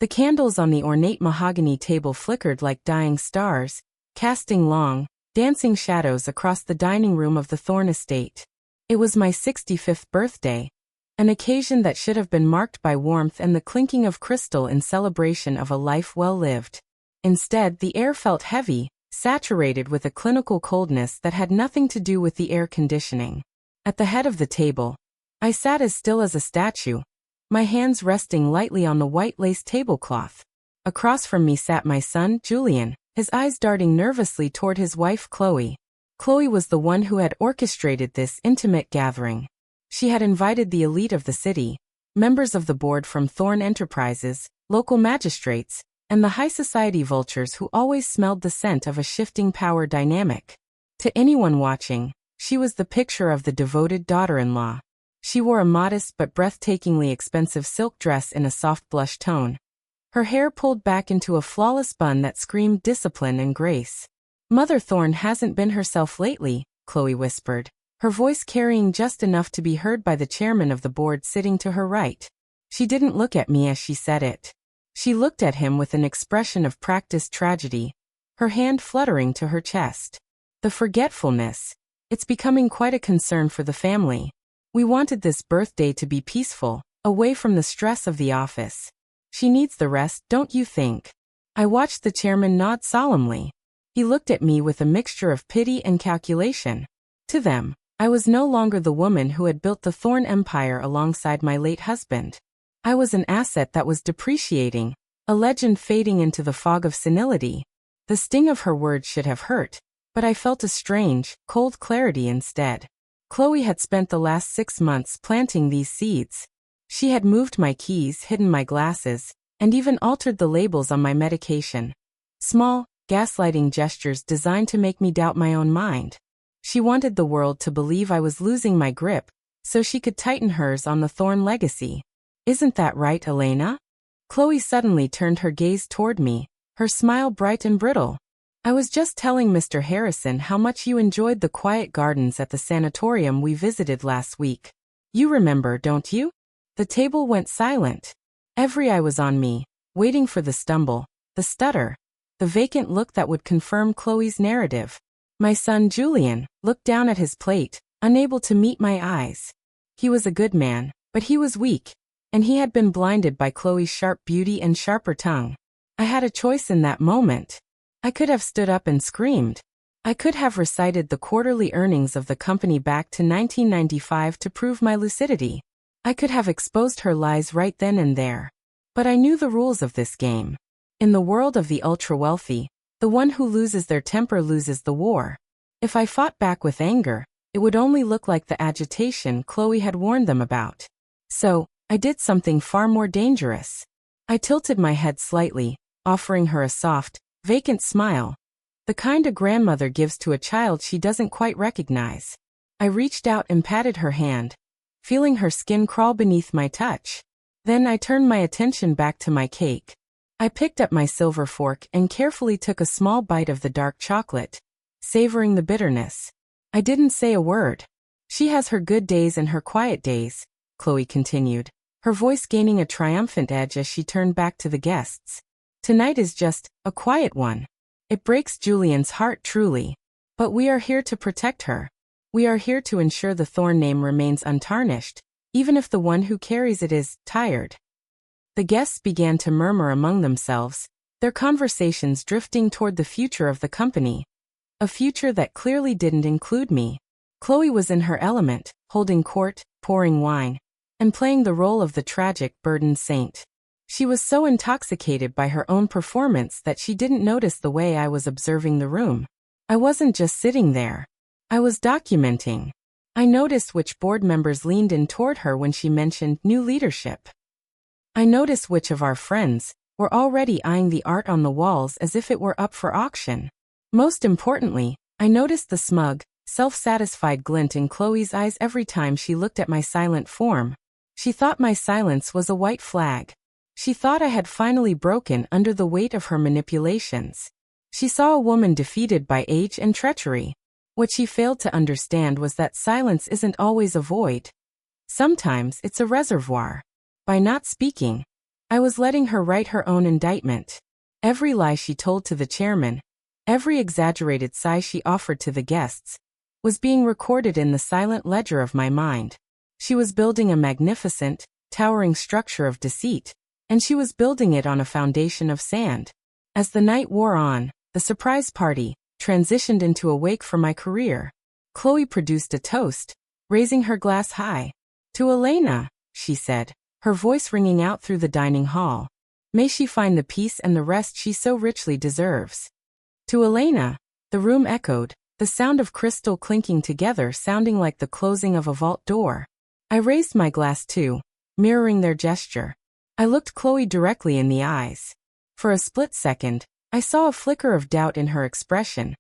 The candles on the ornate mahogany table flickered like dying stars, casting long, dancing shadows across the dining room of the Thorne estate. It was my 65th birthday, an occasion that should have been marked by warmth and the clinking of crystal in celebration of a life well lived. Instead, the air felt heavy, saturated with a clinical coldness that had nothing to do with the air conditioning. At the head of the table, I sat as still as a statue, my hands resting lightly on the white lace tablecloth. Across from me sat my son, Julian, his eyes darting nervously toward his wife, Chloe. Chloe was the one who had orchestrated this intimate gathering. She had invited the elite of the city, members of the board from Thorne Enterprises, local magistrates, and the high society vultures who always smelled the scent of a shifting power dynamic. To anyone watching, she was the picture of the devoted daughter-in-law. She wore a modest but breathtakingly expensive silk dress in a soft blush tone. Her hair pulled back into a flawless bun that screamed discipline and grace. "Mother Thorne hasn't been herself lately," Chloe whispered, her voice carrying just enough to be heard by the chairman of the board sitting to her right. She didn't look at me as she said it. She looked at him with an expression of practiced tragedy, her hand fluttering to her chest. "The forgetfulness. It's becoming quite a concern for the family. We wanted this birthday to be peaceful, away from the stress of the office. She needs the rest, don't you think?" I watched the chairman nod solemnly. He looked at me with a mixture of pity and calculation. To them, I was no longer the woman who had built the Thorne empire alongside my late husband. I was an asset that was depreciating, a legend fading into the fog of senility. The sting of her words should have hurt, but I felt a strange, cold clarity instead. Chloe had spent the last 6 months planting these seeds. She had moved my keys, hidden my glasses, and even altered the labels on my medication. Small, gaslighting gestures designed to make me doubt my own mind. She wanted the world to believe I was losing my grip, so she could tighten hers on the Thorne legacy. "Isn't that right, Elena?" Chloe suddenly turned her gaze toward me, her smile bright and brittle. "I was just telling Mr. Harrison how much you enjoyed the quiet gardens at the sanatorium we visited last week. You remember, don't you?" The table went silent. Every eye was on me, waiting for the stumble, the stutter, the vacant look that would confirm Chloe's narrative. My son Julian looked down at his plate, unable to meet my eyes. He was a good man, but he was weak, and he had been blinded by Chloe's sharp beauty and sharper tongue. I had a choice in that moment. I could have stood up and screamed. I could have recited the quarterly earnings of the company back to 1995 to prove my lucidity. I could have exposed her lies right then and there. But I knew the rules of this game. In the world of the ultra-wealthy, the one who loses their temper loses the war. If I fought back with anger, it would only look like the agitation Chloe had warned them about. So, I did something far more dangerous. I tilted my head slightly, offering her a soft, vacant smile, the kind a grandmother gives to a child she doesn't quite recognize. I reached out and patted her hand, feeling her skin crawl beneath my touch. Then I turned my attention back to my cake. I picked up my silver fork and carefully took a small bite of the dark chocolate, savoring the bitterness. I didn't say a word. "She has her good days and her quiet days," Chloe continued, her voice gaining a triumphant edge as she turned back to the guests. "Tonight is just a quiet one. It breaks Julian's heart truly. But we are here to protect her. We are here to ensure the Thorne name remains untarnished, even if the one who carries it is tired." The guests began to murmur among themselves, their conversations drifting toward the future of the company. A future that clearly didn't include me. Chloe was in her element, holding court, pouring wine, and playing the role of the tragic, burdened saint. She was so intoxicated by her own performance that she didn't notice the way I was observing the room. I wasn't just sitting there. I was documenting. I noticed which board members leaned in toward her when she mentioned new leadership. I noticed which of our friends were already eyeing the art on the walls as if it were up for auction. Most importantly, I noticed the smug, self-satisfied glint in Chloe's eyes every time she looked at my silent form. She thought my silence was a white flag. She thought I had finally broken under the weight of her manipulations. She saw a woman defeated by age and treachery. What she failed to understand was that silence isn't always a void. Sometimes it's a reservoir. By not speaking, I was letting her write her own indictment. Every lie she told to the chairman, every exaggerated sigh she offered to the guests, was being recorded in the silent ledger of my mind. She was building a magnificent, towering structure of deceit, and she was building it on a foundation of sand. As the night wore on, the surprise party transitioned into a wake for my career. Chloe produced a toast, raising her glass high. To Elena, she said, her voice ringing out through the dining hall. May she find the peace and the rest she so richly deserves. To Elena, the room echoed, the sound of crystal clinking together sounding like the closing of a vault door. I raised my glass too, mirroring their gesture. I looked Chloe directly in the eyes. For a split second, I saw a flicker of doubt in her expression,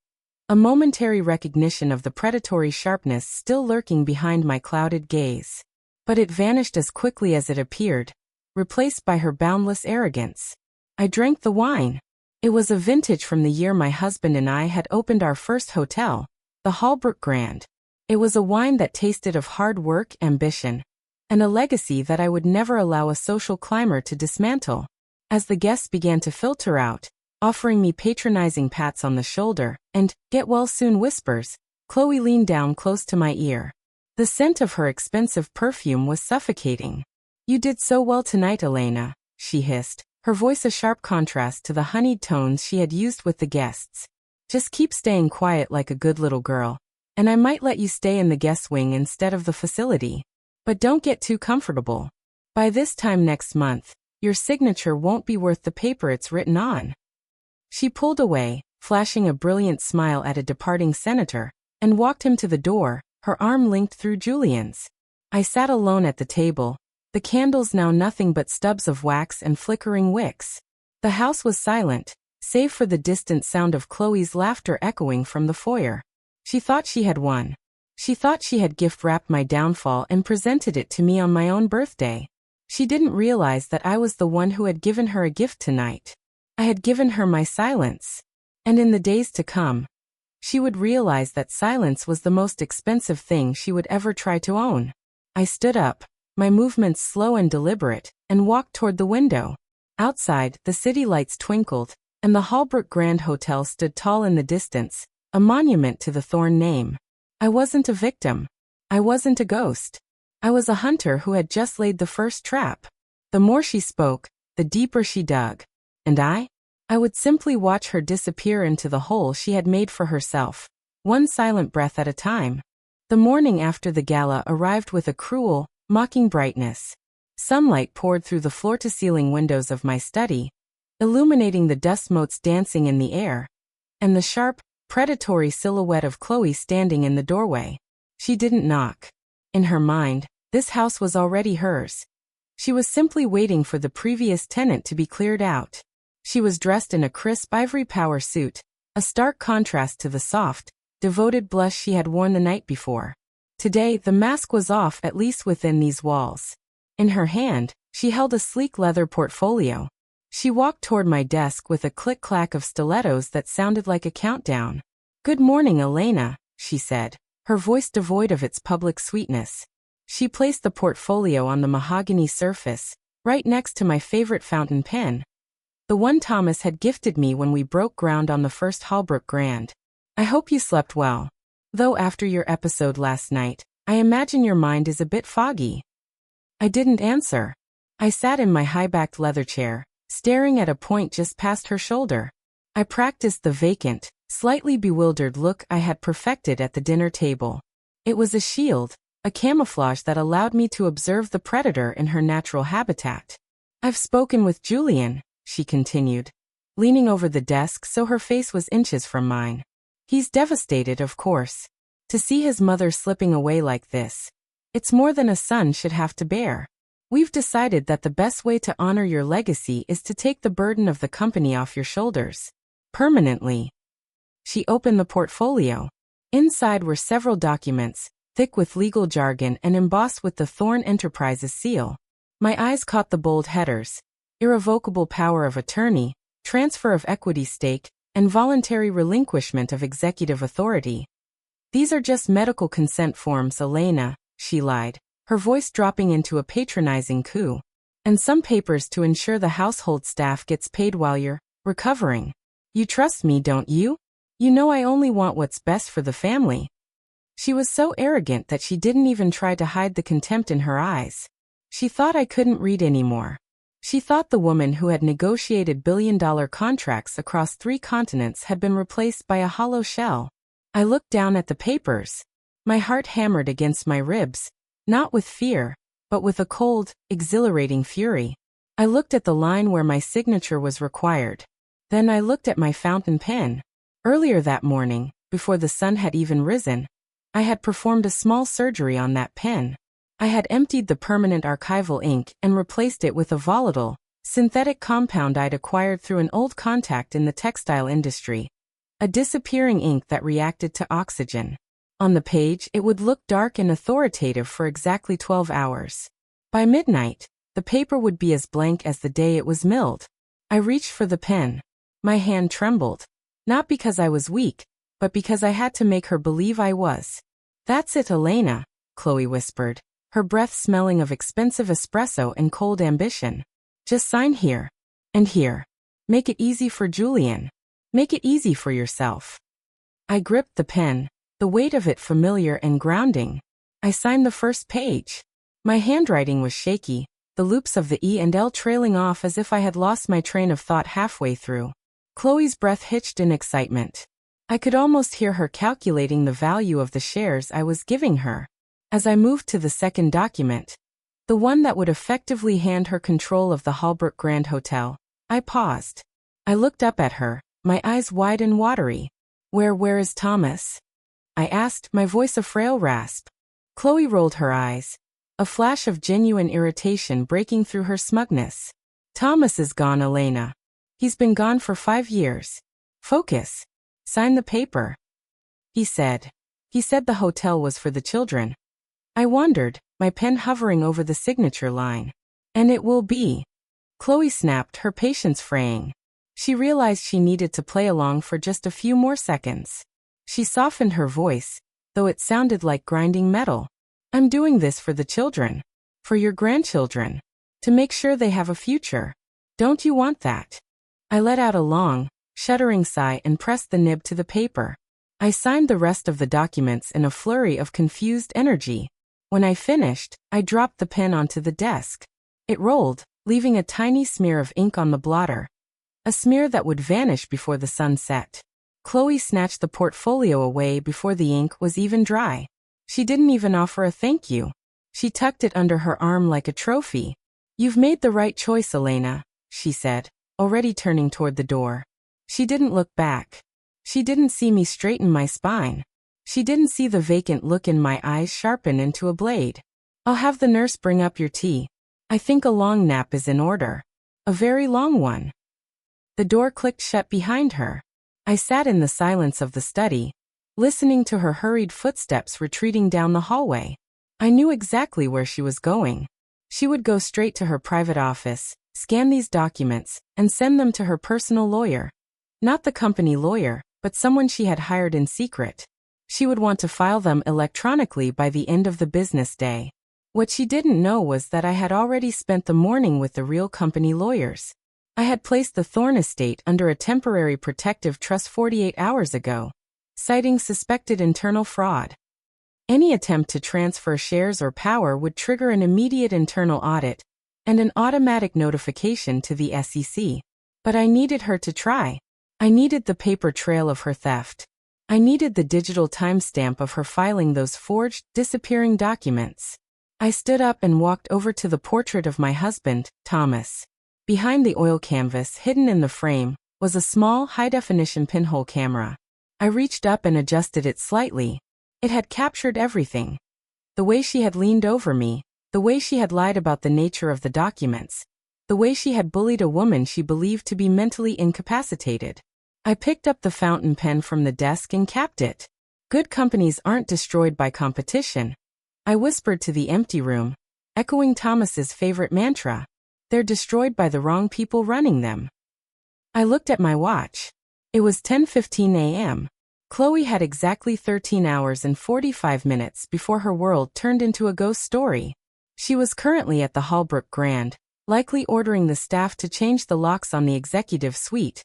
a momentary recognition of the predatory sharpness still lurking behind my clouded gaze. But it vanished as quickly as it appeared, replaced by her boundless arrogance. I drank the wine. It was a vintage from the year my husband and I had opened our first hotel, the Halbrook Grand. It was a wine that tasted of hard work, ambition, and a legacy that I would never allow a social climber to dismantle. As the guests began to filter out, offering me patronizing pats on the shoulder and get well soon whispers, Chloe leaned down close to my ear. The scent of her expensive perfume was suffocating. You did so well tonight, Elena, she hissed, her voice a sharp contrast to the honeyed tones she had used with the guests. Just keep staying quiet like a good little girl, and I might let you stay in the guest wing instead of the facility. But don't get too comfortable. By this time next month, your signature won't be worth the paper it's written on. She pulled away, flashing a brilliant smile at a departing senator, and walked him to the door, her arm linked through Julian's. I sat alone at the table, the candles now nothing but stubs of wax and flickering wicks. The house was silent, save for the distant sound of Chloe's laughter echoing from the foyer. She thought she had won. She thought she had gift-wrapped my downfall and presented it to me on my own birthday. She didn't realize that I was the one who had given her a gift tonight. I had given her my silence. And in the days to come, she would realize that silence was the most expensive thing she would ever try to own. I stood up, my movements slow and deliberate, and walked toward the window. Outside, the city lights twinkled, and the Halbrook Grand Hotel stood tall in the distance, a monument to the Thorn name. I wasn't a victim. I wasn't a ghost. I was a hunter who had just laid the first trap. The more she spoke, the deeper she dug. And I would simply watch her disappear into the hole she had made for herself, one silent breath at a time. The morning after the gala arrived with a cruel, mocking brightness. Sunlight poured through the floor-to-ceiling windows of my study, illuminating the dust motes dancing in the air, and the sharp, predatory silhouette of Chloe standing in the doorway. She didn't knock. In her mind, this house was already hers. She was simply waiting for the previous tenant to be cleared out. She was dressed in a crisp ivory power suit, a stark contrast to the soft, devoted blush she had worn the night before. Today, the mask was off, at least within these walls. In her hand, she held a sleek leather portfolio. She walked toward my desk with a click-clack of stilettos that sounded like a countdown. "Good morning, Elena," she said, her voice devoid of its public sweetness. She placed the portfolio on the mahogany surface, right next to my favorite fountain pen, the one Thomas had gifted me when we broke ground on the first Halbrook Grand. "I hope you slept well. Though after your episode last night, I imagine your mind is a bit foggy." I didn't answer. I sat in my high-backed leather chair, staring at a point just past her shoulder. I practiced the vacant, slightly bewildered look I had perfected at the dinner table. It was a shield, a camouflage that allowed me to observe the predator in her natural habitat. "I've spoken with Julian," she continued, leaning over the desk so her face was inches from mine. "He's devastated, of course. To see his mother slipping away like this. It's more than a son should have to bear. We've decided that the best way to honor your legacy is to take the burden of the company off your shoulders. Permanently." She opened the portfolio. Inside were several documents, thick with legal jargon and embossed with the Thorn Enterprises seal. My eyes caught the bold headers: irrevocable power of attorney, transfer of equity stake, and voluntary relinquishment of executive authority. "These are just medical consent forms, Elena," she lied, her voice dropping into a patronizing coo. And some papers to ensure the household staff gets paid while you're recovering. You trust me, don't you? You know I only want what's best for the family." She was so arrogant that she didn't even try to hide the contempt in her eyes. She thought I couldn't read anymore. She thought the woman who had negotiated billion-dollar contracts across 3 continents had been replaced by a hollow shell. I looked down at the papers. My heart hammered against my ribs, not with fear, but with a cold, exhilarating fury. I looked at the line where my signature was required. Then I looked at my fountain pen. Earlier that morning, before the sun had even risen, I had performed a small surgery on that pen. I had emptied the permanent archival ink and replaced it with a volatile, synthetic compound I'd acquired through an old contact in the textile industry. A disappearing ink that reacted to oxygen. On the page, it would look dark and authoritative for exactly 12 hours. By midnight, the paper would be as blank as the day it was milled. I reached for the pen. My hand trembled. Not because I was weak, but because I had to make her believe I was. "That's it, Elena," Chloe whispered, her breath smelling of expensive espresso and cold ambition. "Just sign here. And here. Make it easy for Julian. Make it easy for yourself." I gripped the pen, the weight of it familiar and grounding. I signed the first page. My handwriting was shaky, the loops of the E and L trailing off as if I had lost my train of thought halfway through. Chloe's breath hitched in excitement. I could almost hear her calculating the value of the shares I was giving her. As I moved to the second document, the one that would effectively hand her control of the Halbrook Grand Hotel, I paused. I looked up at her, my eyes wide and watery. Where is Thomas?" I asked, my voice a frail rasp. Chloe rolled her eyes, a flash of genuine irritation breaking through her smugness. "Thomas is gone, Elena. He's been gone for 5 years. Focus. Sign the paper." He said the hotel was for the children. I wondered, my pen hovering over the signature line. "And it will be." Chloe snapped, her patience fraying. She realized she needed to play along for just a few more seconds. She softened her voice, though it sounded like grinding metal. "I'm doing this for the children. For your grandchildren. To make sure they have a future. Don't you want that?" I let out a long, shuddering sigh and pressed the nib to the paper. I signed the rest of the documents in a flurry of confused energy. When I finished, I dropped the pen onto the desk. It rolled, leaving a tiny smear of ink on the blotter. A smear that would vanish before the sun set. Chloe snatched the portfolio away before the ink was even dry. She didn't even offer a thank you. She tucked it under her arm like a trophy. "You've made the right choice, Elena," she said, already turning toward the door. She didn't look back. She didn't see me straighten my spine. She didn't see the vacant look in my eyes sharpen into a blade. "I'll have the nurse bring up your tea. I think a long nap is in order. A very long one." The door clicked shut behind her. I sat in the silence of the study, listening to her hurried footsteps retreating down the hallway. I knew exactly where she was going. She would go straight to her private office, scan these documents, and send them to her personal lawyer. Not the company lawyer, but someone she had hired in secret. She would want to file them electronically by the end of the business day. What she didn't know was that I had already spent the morning with the real company lawyers. I had placed the Thorne estate under a temporary protective trust 48 hours ago, citing suspected internal fraud. Any attempt to transfer shares or power would trigger an immediate internal audit and an automatic notification to the SEC. But I needed her to try. I needed the paper trail of her theft. I needed the digital timestamp of her filing those forged, disappearing documents. I stood up and walked over to the portrait of my husband, Thomas. Behind the oil canvas, hidden in the frame, was a small, high-definition pinhole camera. I reached up and adjusted it slightly. It had captured everything. The way she had leaned over me, the way she had lied about the nature of the documents, the way she had bullied a woman she believed to be mentally incapacitated. I picked up the fountain pen from the desk and capped it. Good companies aren't destroyed by competition. I whispered to the empty room, echoing Thomas's favorite mantra. They're destroyed by the wrong people running them. I looked at my watch. It was 10:15 a.m. Chloe had exactly 13 hours and 45 minutes before her world turned into a ghost story. She was currently at the Halbrook Grand, likely ordering the staff to change the locks on the executive suite,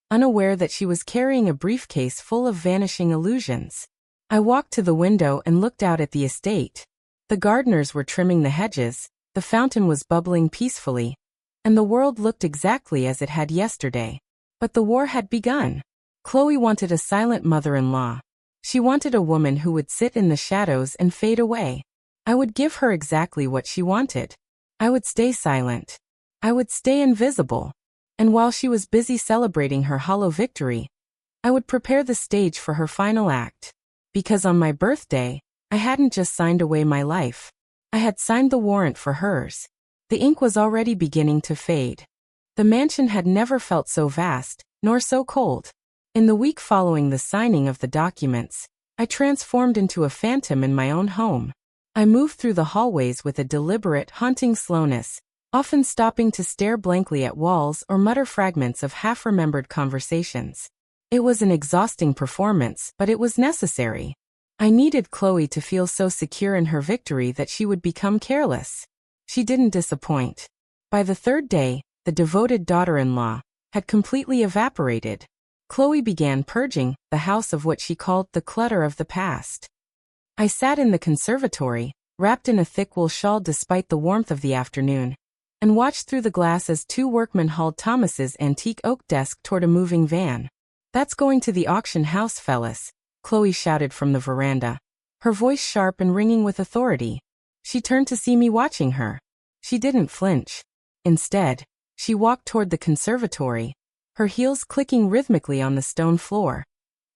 unaware that she was carrying a briefcase full of vanishing illusions. I walked to the window and looked out at the estate. The gardeners were trimming the hedges, the fountain was bubbling peacefully, and the world looked exactly as it had yesterday. But the war had begun. Chloe wanted a silent mother-in-law. She wanted a woman who would sit in the shadows and fade away. I would give her exactly what she wanted. I would stay silent. I would stay invisible. And while she was busy celebrating her hollow victory, I would prepare the stage for her final act. Because on my birthday, I hadn't just signed away my life. I had signed the warrant for hers. The ink was already beginning to fade. The mansion had never felt so vast, nor so cold. In the week following the signing of the documents, I transformed into a phantom in my own home. I moved through the hallways with a deliberate, haunting slowness, often stopping to stare blankly at walls or mutter fragments of half-remembered conversations. It was an exhausting performance, but it was necessary. I needed Chloe to feel so secure in her victory that she would become careless. She didn't disappoint. By the third day, the devoted daughter-in-law had completely evaporated. Chloe began purging the house of what she called the clutter of the past. I sat in the conservatory, wrapped in a thick wool shawl despite the warmth of the afternoon, and watched through the glass as two workmen hauled Thomas's antique oak desk toward a moving van. "That's going to the auction house, fellas," Chloe shouted from the veranda, her voice sharp and ringing with authority. She turned to see me watching her. She didn't flinch. Instead, she walked toward the conservatory, her heels clicking rhythmically on the stone floor.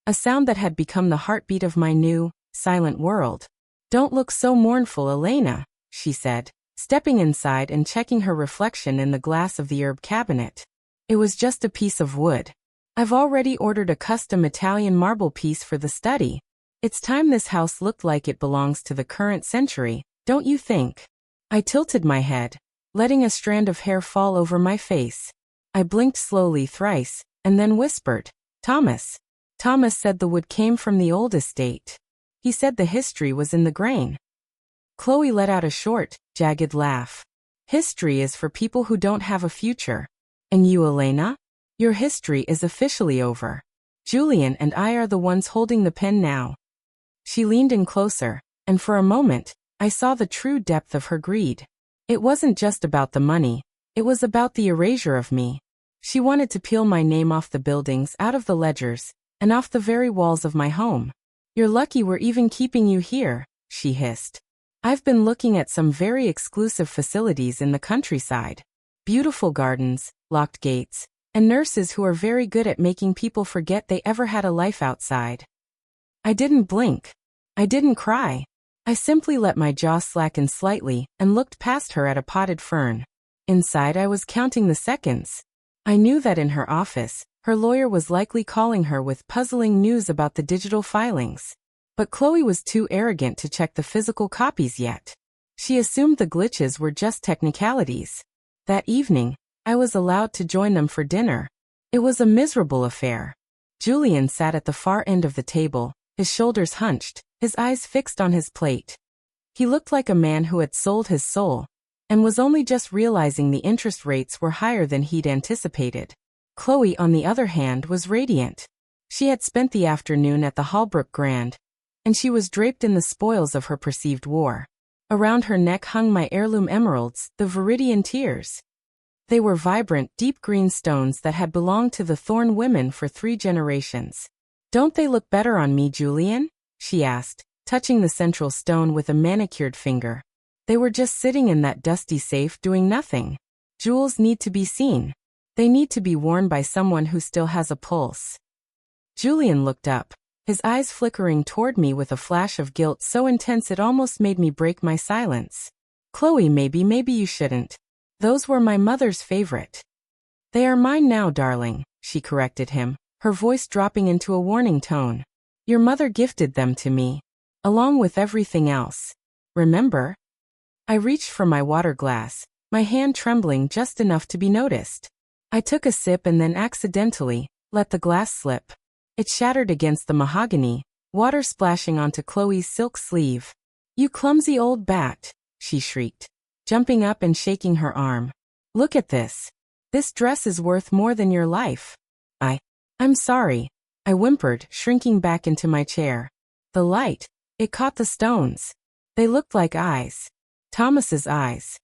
A sound that had become the heartbeat of my new, silent world. "Don't look so mournful, Elena," she said, stepping inside and checking her reflection in the glass of the herb cabinet. "It was just a piece of wood. I've already ordered a custom Italian marble piece for the study. It's time this house looked like it belongs to the current century, don't you think?" I tilted my head, letting a strand of hair fall over my face. I blinked slowly thrice, and then whispered, "Thomas." Thomas said the wood came from the old estate. He said the history was in the grain. Chloe let out a short, jagged laugh. "History is for people who don't have a future. And you, Elena? Your history is officially over. Julian and I are the ones holding the pen now." She leaned in closer, and for a moment, I saw the true depth of her greed. It wasn't just about the money, it was about the erasure of me. She wanted to peel my name off the buildings, out of the ledgers, and off the very walls of my home. "You're lucky we're even keeping you here," she hissed. "I've been looking at some very exclusive facilities in the countryside. Beautiful gardens, locked gates, and nurses who are very good at making people forget they ever had a life outside." I didn't blink. I didn't cry. I simply let my jaw slacken slightly and looked past her at a potted fern. Inside, I was counting the seconds. I knew that in her office, her lawyer was likely calling her with puzzling news about the digital filings. But Chloe was too arrogant to check the physical copies yet. She assumed the glitches were just technicalities. That evening, I was allowed to join them for dinner. It was a miserable affair. Julian sat at the far end of the table, his shoulders hunched, his eyes fixed on his plate. He looked like a man who had sold his soul, and was only just realizing the interest rates were higher than he'd anticipated. Chloe, on the other hand, was radiant. She had spent the afternoon at the Halbrook Grand, and she was draped in the spoils of her perceived war. Around her neck hung my heirloom emeralds, the Viridian tears. They were vibrant, deep green stones that had belonged to the Thorn women for 3 generations. "Don't they look better on me, Julian?" she asked, touching the central stone with a manicured finger. "They were just sitting in that dusty safe doing nothing. Jewels need to be seen. They need to be worn by someone who still has a pulse." Julian looked up, his eyes flickering toward me with a flash of guilt so intense it almost made me break my silence. "Chloe, maybe you shouldn't. Those were my mother's favorite." "They are mine now, darling," she corrected him, her voice dropping into a warning tone. "Your mother gifted them to me, along with everything else. Remember?" I reached for my water glass, my hand trembling just enough to be noticed. I took a sip and then accidentally let the glass slip. It shattered against the mahogany, water splashing onto Chloe's silk sleeve. "You clumsy old bat," she shrieked, jumping up and shaking her arm. Look at this. This dress is worth more than your life. I'm sorry, I whimpered, shrinking back into my chair. The light, it caught the stones. They looked like eyes. Thomas's eyes.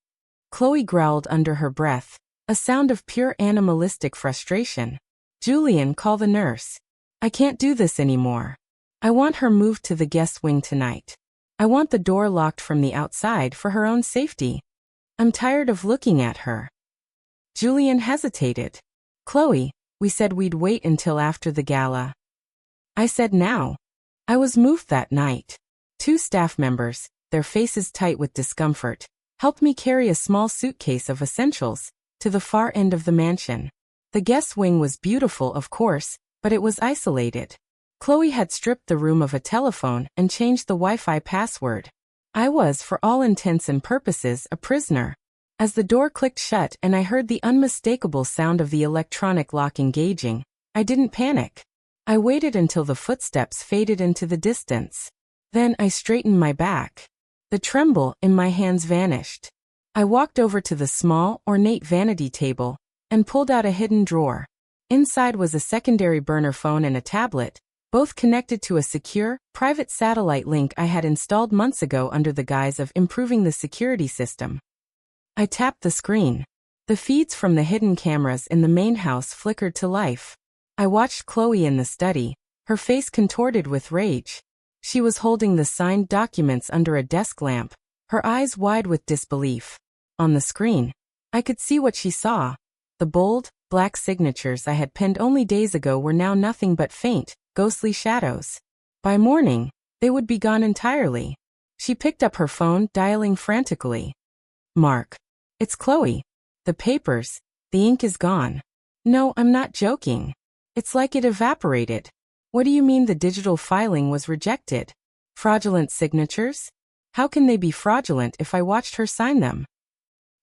Chloe growled under her breath, a sound of pure animalistic frustration. Julian, call the nurse. I can't do this anymore. I want her moved to the guest wing tonight. I want the door locked from the outside for her own safety. I'm tired of looking at her. Julian hesitated. Chloe, we said we'd wait until after the gala. I said now. I was moved that night. 2 staff members, their faces tight with discomfort, helped me carry a small suitcase of essentials to the far end of the mansion. The guest wing was beautiful, of course, but it was isolated. Chloe had stripped the room of a telephone and changed the Wi-Fi password. I was, for all intents and purposes, a prisoner. As the door clicked shut and I heard the unmistakable sound of the electronic lock engaging, I didn't panic. I waited until the footsteps faded into the distance. Then I straightened my back. The tremble in my hands vanished. I walked over to the small, ornate vanity table and pulled out a hidden drawer. Inside was a secondary burner phone and a tablet, both connected to a secure, private satellite link I had installed months ago under the guise of improving the security system. I tapped the screen. The feeds from the hidden cameras in the main house flickered to life. I watched Chloe in the study, her face contorted with rage. She was holding the signed documents under a desk lamp, her eyes wide with disbelief. On the screen, I could see what she saw. The bold, black signatures I had penned only days ago were now nothing but faint, ghostly shadows. By morning, they would be gone entirely. She picked up her phone, dialing frantically. Mark. It's Chloe. The papers, the ink is gone. No, I'm not joking. It's like it evaporated. What do you mean the digital filing was rejected? Fraudulent signatures? How can they be fraudulent if I watched her sign them?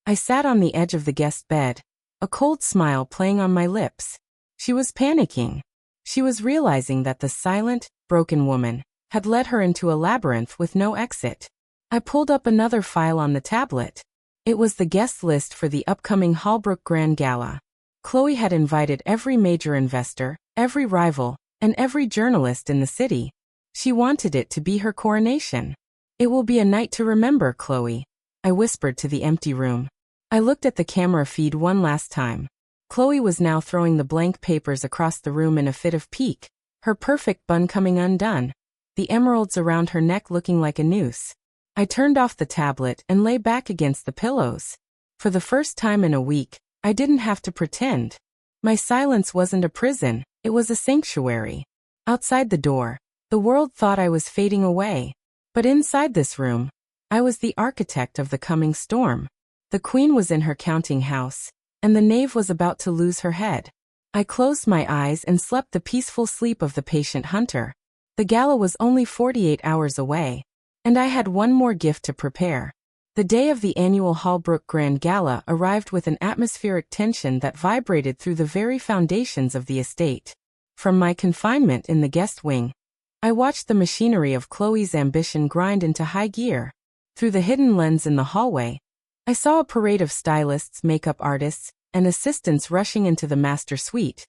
I sat on the edge of the guest bed, a cold smile playing on my lips. She was panicking. She was realizing that the silent, broken woman had led her into a labyrinth with no exit. I pulled up another file on the tablet. It was the guest list for the upcoming Halbrook Grand Gala. Chloe had invited every major investor, every rival, and every journalist in the city. She wanted it to be her coronation. It will be a night to remember, Chloe, I whispered to the empty room. I looked at the camera feed one last time. Chloe was now throwing the blank papers across the room in a fit of pique, her perfect bun coming undone, the emeralds around her neck looking like a noose. I turned off the tablet and lay back against the pillows. For the first time in a week, I didn't have to pretend. My silence wasn't a prison, it was a sanctuary. Outside the door, the world thought I was fading away. But inside this room, I was the architect of the coming storm. The queen was in her counting house, and the knave was about to lose her head. I closed my eyes and slept the peaceful sleep of the patient hunter. The gala was only 48 hours away, and I had one more gift to prepare. The day of the annual Halbrook Grand Gala arrived with an atmospheric tension that vibrated through the very foundations of the estate. From my confinement in the guest wing, I watched the machinery of Chloe's ambition grind into high gear. Through the hidden lens in the hallway, I saw a parade of stylists, makeup artists, and assistants rushing into the master suite,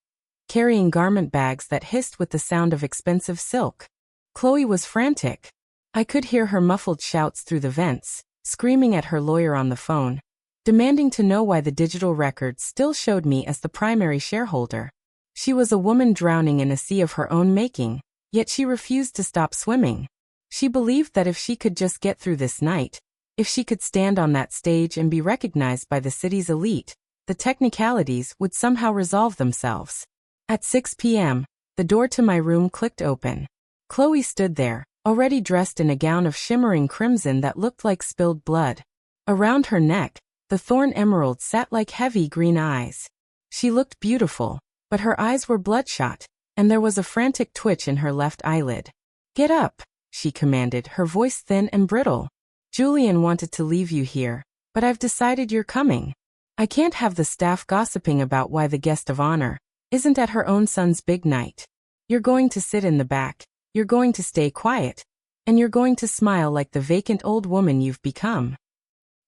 carrying garment bags that hissed with the sound of expensive silk. Chloe was frantic. I could hear her muffled shouts through the vents, screaming at her lawyer on the phone, demanding to know why the digital records still showed me as the primary shareholder. She was a woman drowning in a sea of her own making, yet she refused to stop swimming. She believed that if she could just get through this night, if she could stand on that stage and be recognized by the city's elite, the technicalities would somehow resolve themselves. At 6 p.m., the door to my room clicked open. Chloe stood there, already dressed in a gown of shimmering crimson that looked like spilled blood. Around her neck, the thorn emerald sat like heavy green eyes. She looked beautiful, but her eyes were bloodshot, and there was a frantic twitch in her left eyelid. "Get up," she commanded, her voice thin and brittle. "Julian wanted to leave you here, but I've decided you're coming. I can't have the staff gossiping about why the guest of honor isn't at her own son's big night. You're going to sit in the back, you're going to stay quiet, and you're going to smile like the vacant old woman you've become."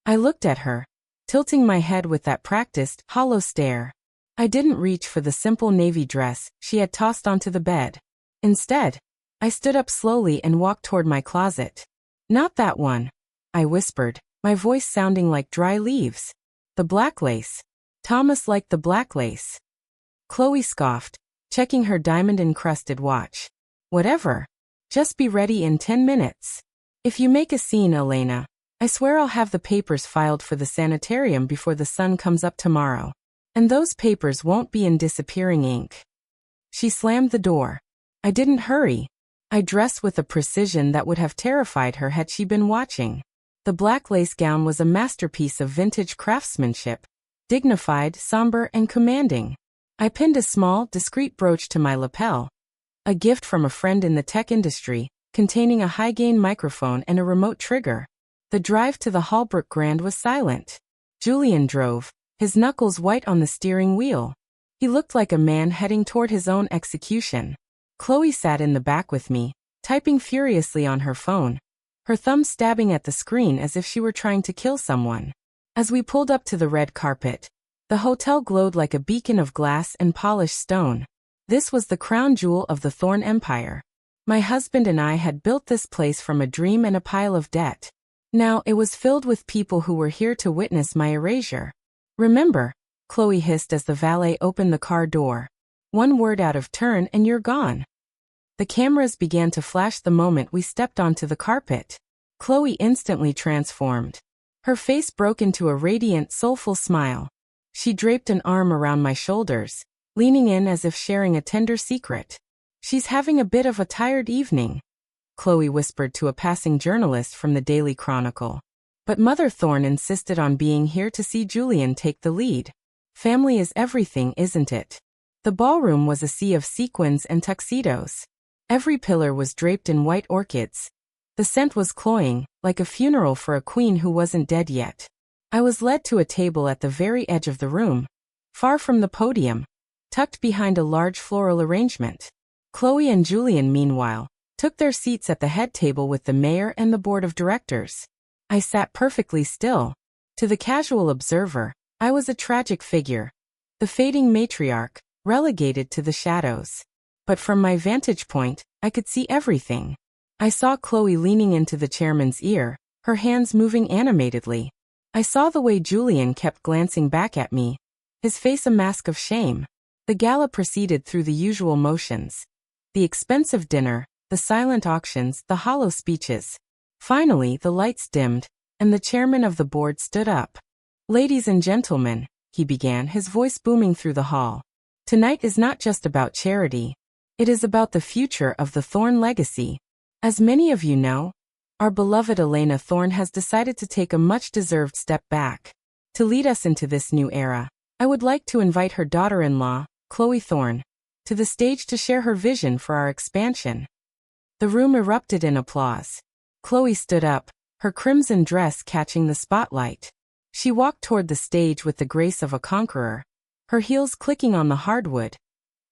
I looked at her, tilting my head with that practiced, hollow stare. I didn't reach for the simple navy dress she had tossed onto the bed. Instead, I stood up slowly and walked toward my closet. "Not that one," I whispered, my voice sounding like dry leaves. "The black lace." Thomas liked the black lace. Chloe scoffed, checking her diamond-encrusted watch. "Whatever. Just be ready in 10 minutes. If you make a scene, Elena, I swear I'll have the papers filed for the sanitarium before the sun comes up tomorrow. And those papers won't be in disappearing ink." She slammed the door. I didn't hurry. I dressed with a precision that would have terrified her had she been watching. The black lace gown was a masterpiece of vintage craftsmanship, dignified, somber, and commanding. I pinned a small, discreet brooch to my lapel, a gift from a friend in the tech industry, containing a high-gain microphone and a remote trigger. The drive to the Halbrook Grand was silent. Julian drove, his knuckles white on the steering wheel. He looked like a man heading toward his own execution. Chloe sat in the back with me, typing furiously on her phone, her thumb stabbing at the screen as if she were trying to kill someone. As we pulled up to the red carpet, the hotel glowed like a beacon of glass and polished stone. This was the crown jewel of the Thorne Empire. My husband and I had built this place from a dream and a pile of debt. Now it was filled with people who were here to witness my erasure. "Remember," Chloe hissed as the valet opened the car door. "One word out of turn and you're gone." The cameras began to flash the moment we stepped onto the carpet. Chloe instantly transformed. Her face broke into a radiant, soulful smile. She draped an arm around my shoulders, leaning in as if sharing a tender secret. "She's having a bit of a tired evening," Chloe whispered to a passing journalist from the Daily Chronicle. "But Mother Thorne insisted on being here to see Julian take the lead. Family is everything, isn't it?" The ballroom was a sea of sequins and tuxedos. Every pillar was draped in white orchids. The scent was cloying, like a funeral for a queen who wasn't dead yet. I was led to a table at the very edge of the room, far from the podium, tucked behind a large floral arrangement. Chloe and Julian, meanwhile, took their seats at the head table with the mayor and the board of directors. I sat perfectly still. To the casual observer, I was a tragic figure, the fading matriarch, relegated to the shadows. But from my vantage point, I could see everything. I saw Chloe leaning into the chairman's ear, her hands moving animatedly. I saw the way Julian kept glancing back at me, his face a mask of shame. The gala proceeded through the usual motions. The expensive dinner, the silent auctions, the hollow speeches. Finally, the lights dimmed, and the chairman of the board stood up. "Ladies and gentlemen," he began, his voice booming through the hall. "Tonight is not just about charity. It is about the future of the Thorne legacy. As many of you know, our beloved Elena Thorne has decided to take a much-deserved step back. To lead us into this new era, I would like to invite her daughter-in-law, Chloe Thorne, to the stage to share her vision for our expansion." The room erupted in applause. Chloe stood up, her crimson dress catching the spotlight. She walked toward the stage with the grace of a conqueror, her heels clicking on the hardwood,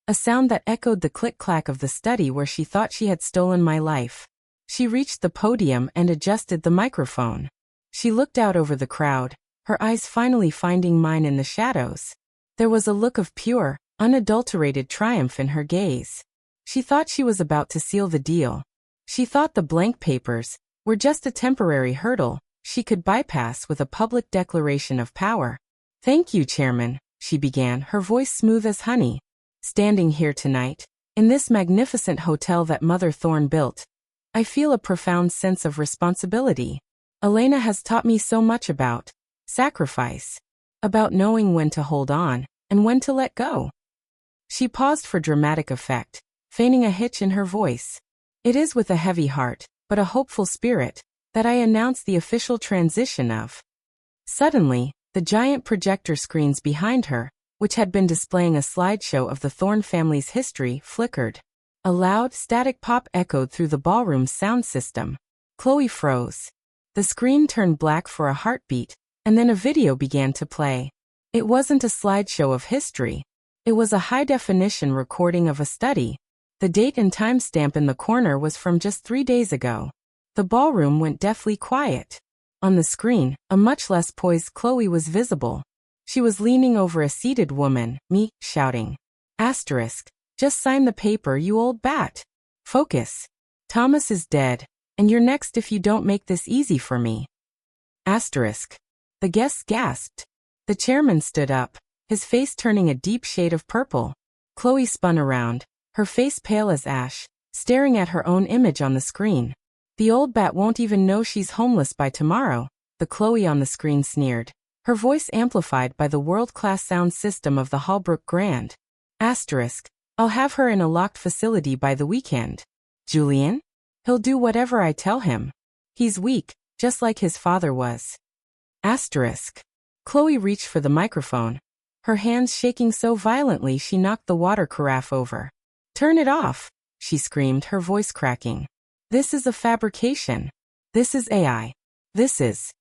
a sound that echoed the click-clack of the study where she thought she had stolen my life. She reached the podium and adjusted the microphone. She looked out over the crowd, her eyes finally finding mine in the shadows. There was a look of pure, unadulterated triumph in her gaze. She thought she was about to seal the deal. She thought the blank papers were just a temporary hurdle she could bypass with a public declaration of power. "Thank you, Chairman," she began, her voice smooth as honey. "Standing here tonight, in this magnificent hotel that Mother Thorne built, I feel a profound sense of responsibility. Elena has taught me so much about sacrifice, about knowing when to hold on and when to let go." She paused for dramatic effect, feigning a hitch in her voice. "It is with a heavy heart, but a hopeful spirit, that I announce the official transition of." Suddenly, the giant projector screens behind her, which had been displaying a slideshow of the Thorne family's history, flickered. A loud, static pop echoed through the ballroom's sound system. Chloe froze. The screen turned black for a heartbeat, and then a video began to play. It wasn't a slideshow of history. It was a high-definition recording of a study. The date and timestamp in the corner was from just 3 days ago. The ballroom went deathly quiet. On the screen, a much less poised Chloe was visible. She was leaning over a seated woman, me, shouting. Asterisk. Just sign the paper, you old bat. Focus. Thomas is dead, and you're next if you don't make this easy for me. Asterisk. The guests gasped. The chairman stood up, his face turning a deep shade of purple. Chloe spun around, her face pale as ash, staring at her own image on the screen. The old bat won't even know she's homeless by tomorrow, the Chloe on the screen sneered, her voice amplified by the world-class sound system of the Halbrook Grand. Asterisk. I'll have her in a locked facility by the weekend. Julian? He'll do whatever I tell him. He's weak, just like his father was. Asterisk. Chloe reached for the microphone, her hands shaking so violently she knocked the water carafe over. Turn it off, she screamed, her voice cracking. This is a fabrication. This is AI. This is.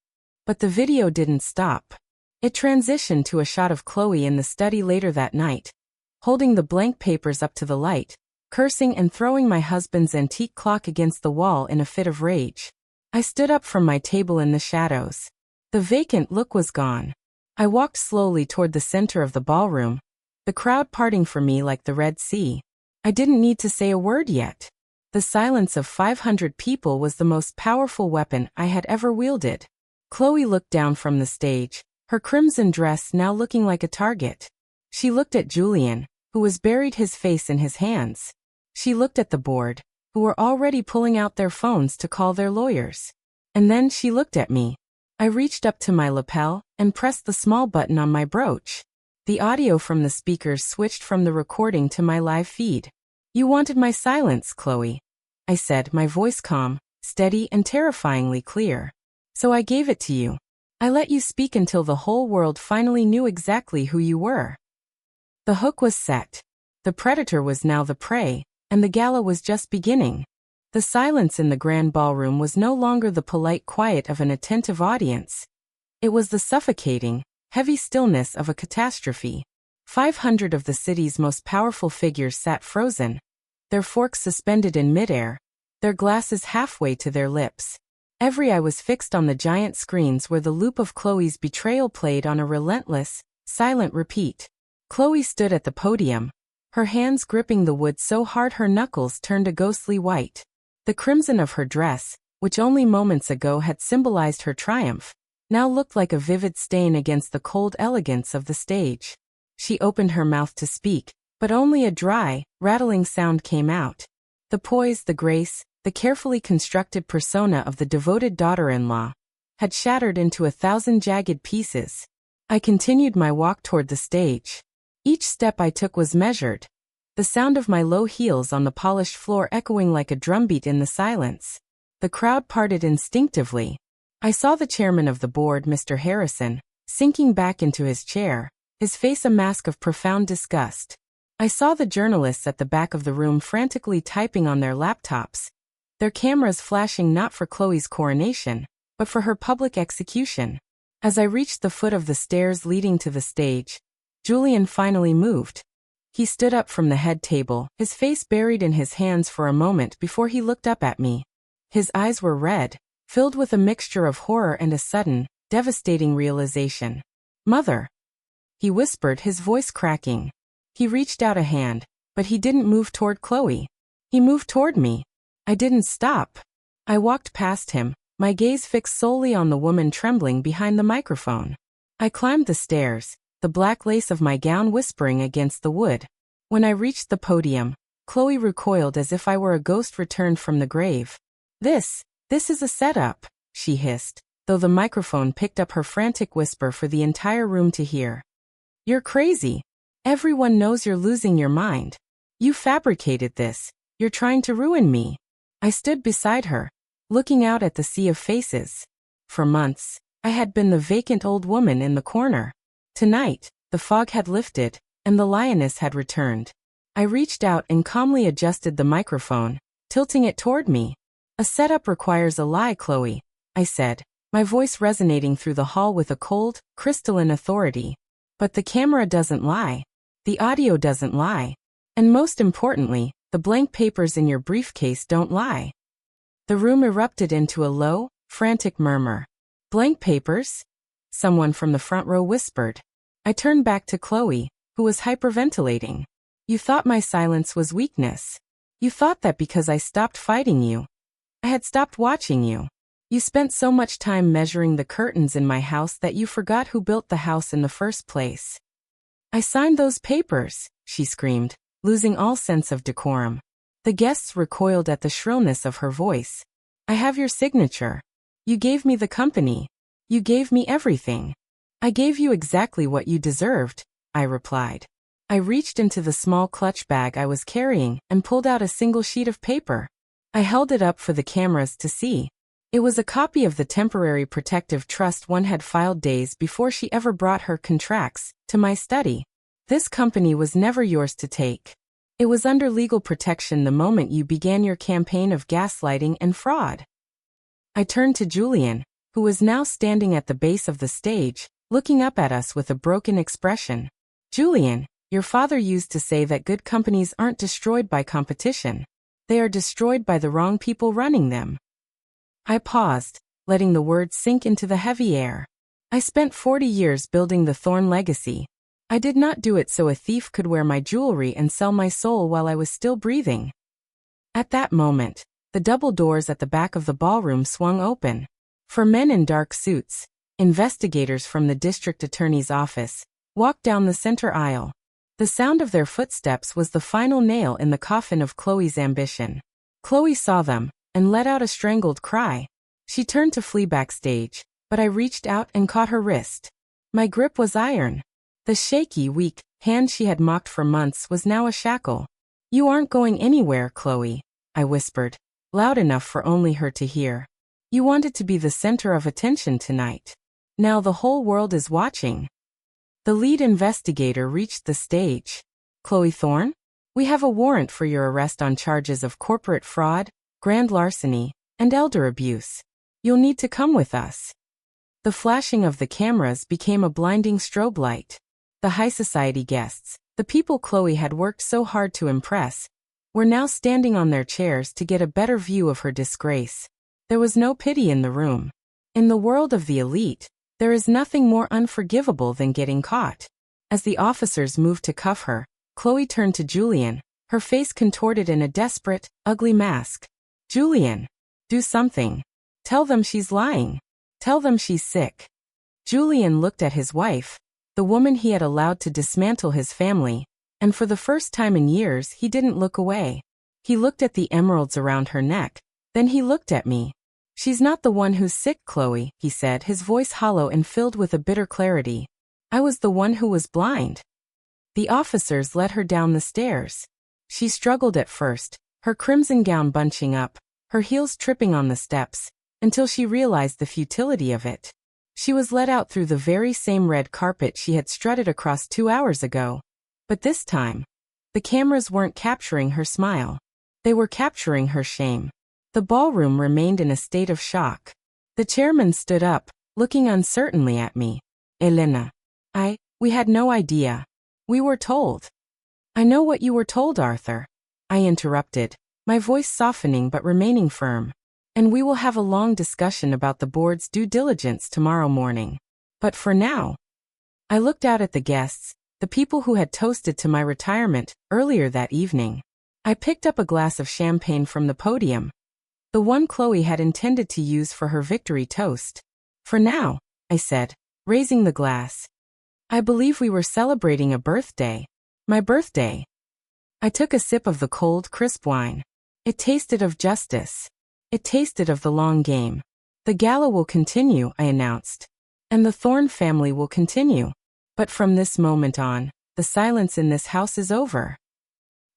But the video didn't stop. It transitioned to a shot of Chloe in the study later that night, holding the blank papers up to the light, cursing and throwing my husband's antique clock against the wall in a fit of rage. I stood up from my table in the shadows. The vacant look was gone. I walked slowly toward the center of the ballroom, the crowd parting for me like the Red Sea. I didn't need to say a word yet. The silence of 500 people was the most powerful weapon I had ever wielded. Chloe looked down from the stage, her crimson dress now looking like a target. She looked at Julian, who was buried his face in his hands. She looked at the board, who were already pulling out their phones to call their lawyers. And then she looked at me. I reached up to my lapel and pressed the small button on my brooch. The audio from the speakers switched from the recording to my live feed. You wanted my silence, Chloe, I said, my voice calm, steady, and terrifyingly clear. So I gave it to you. I let you speak until the whole world finally knew exactly who you were. The hook was set. The predator was now the prey, and the gala was just beginning. The silence in the grand ballroom was no longer the polite quiet of an attentive audience. It was the suffocating, heavy stillness of a catastrophe. 500 of the city's most powerful figures sat frozen, their forks suspended in midair, their glasses halfway to their lips. Every eye was fixed on the giant screens where the loop of Chloe's betrayal played on a relentless, silent repeat. Chloe stood at the podium, her hands gripping the wood so hard her knuckles turned a ghostly white. The crimson of her dress, which only moments ago had symbolized her triumph, now looked like a vivid stain against the cold elegance of the stage. She opened her mouth to speak, but only a dry, rattling sound came out. The poise, the grace, the carefully constructed persona of the devoted daughter-in-law had shattered into 1,000 jagged pieces. I continued my walk toward the stage. Each step I took was measured, the sound of my low heels on the polished floor echoing like a drumbeat in the silence. The crowd parted instinctively. I saw the chairman of the board, Mr. Harrison, sinking back into his chair, his face a mask of profound disgust. I saw the journalists at the back of the room frantically typing on their laptops, their cameras flashing not for Chloe's coronation, but for her public execution. As I reached the foot of the stairs leading to the stage, Julian finally moved. He stood up from the head table, his face buried in his hands for a moment before he looked up at me. His eyes were red, filled with a mixture of horror and a sudden, devastating realization. Mother, he whispered, his voice cracking. He reached out a hand, but he didn't move toward Chloe. He moved toward me. I didn't stop. I walked past him, my gaze fixed solely on the woman trembling behind the microphone. I climbed the stairs, the black lace of my gown whispering against the wood. When I reached the podium, Chloe recoiled as if I were a ghost returned from the grave. This is a setup, she hissed, though the microphone picked up her frantic whisper for the entire room to hear. You're crazy. Everyone knows you're losing your mind. You fabricated this. You're trying to ruin me. I stood beside her, looking out at the sea of faces. For months, I had been the vacant old woman in the corner. Tonight, the fog had lifted, and the lioness had returned. I reached out and calmly adjusted the microphone, tilting it toward me. A setup requires a lie, Chloe, I said, my voice resonating through the hall with a cold, crystalline authority. But the camera doesn't lie. The audio doesn't lie. And most importantly, the blank papers in your briefcase don't lie. The room erupted into a low, frantic murmur. Blank papers? Someone from the front row whispered. I turned back to Chloe, who was hyperventilating. You thought my silence was weakness. You thought that because I stopped fighting you, I had stopped watching you. You spent so much time measuring the curtains in my house that you forgot who built the house in the first place. I signed those papers, she screamed, losing all sense of decorum. The guests recoiled at the shrillness of her voice. I have your signature. You gave me the company. You gave me everything. I gave you exactly what you deserved, I replied. I reached into the small clutch bag I was carrying and pulled out a single sheet of paper. I held it up for the cameras to see. It was a copy of the temporary protective trust one had filed days before she ever brought her contracts to my study. This company was never yours to take. It was under legal protection the moment you began your campaign of gaslighting and fraud. I turned to Julian, who was now standing at the base of the stage, looking up at us with a broken expression. Julian, your father used to say that good companies aren't destroyed by competition. They are destroyed by the wrong people running them. I paused, letting the words sink into the heavy air. I spent 40 years building the Thorn legacy. I did not do it so a thief could wear my jewelry and sell my soul while I was still breathing. At that moment, the double doors at the back of the ballroom swung open. Four men in dark suits, investigators from the district attorney's office, walked down the center aisle. The sound of their footsteps was the final nail in the coffin of Chloe's ambition. Chloe saw them and let out a strangled cry. She turned to flee backstage, but I reached out and caught her wrist. My grip was iron. The shaky, weak hand she had mocked for months was now a shackle. You aren't going anywhere, Chloe, I whispered, loud enough for only her to hear. You wanted to be the center of attention tonight. Now the whole world is watching. The lead investigator reached the stage. Chloe Thorne? We have a warrant for your arrest on charges of corporate fraud, grand larceny, and elder abuse. You'll need to come with us. The flashing of the cameras became a blinding strobe light. The high society guests, the people Chloe had worked so hard to impress, were now standing on their chairs to get a better view of her disgrace. There was no pity in the room. In the world of the elite, there is nothing more unforgivable than getting caught. As the officers moved to cuff her, Chloe turned to Julian, her face contorted in a desperate, ugly mask. Julian, do something. Tell them she's lying. Tell them she's sick. Julian looked at his wife, the woman he had allowed to dismantle his family, and for the first time in years he didn't look away. He looked at the emeralds around her neck, then he looked at me. She's not the one who's sick, Chloe, he said, his voice hollow and filled with a bitter clarity. I was the one who was blind. The officers led her down the stairs. She struggled at first, her crimson gown bunching up, her heels tripping on the steps, until she realized the futility of it. She was led out through the very same red carpet she had strutted across 2 hours ago. But this time, the cameras weren't capturing her smile. They were capturing her shame. The ballroom remained in a state of shock. The chairman stood up, looking uncertainly at me. Elena. We had no idea. We were told. I know what you were told, Arthur. I interrupted, my voice softening but remaining firm. And we will have a long discussion about the board's due diligence tomorrow morning. But for now, I looked out at the guests, the people who had toasted to my retirement earlier that evening. I picked up a glass of champagne from the podium, the one Chloe had intended to use for her victory toast. For now, I said, raising the glass. I believe we were celebrating a birthday. My birthday. I took a sip of the cold, crisp wine. It tasted of justice. It tasted of the long game. The gala will continue, I announced. And the Thorne family will continue. But from this moment on, the silence in this house is over.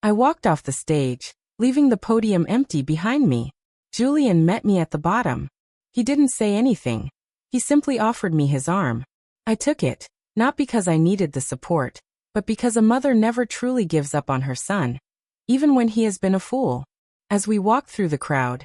I walked off the stage, leaving the podium empty behind me. Julian met me at the bottom. He didn't say anything. He simply offered me his arm. I took it, not because I needed the support, but because a mother never truly gives up on her son, even when he has been a fool. As we walked through the crowd,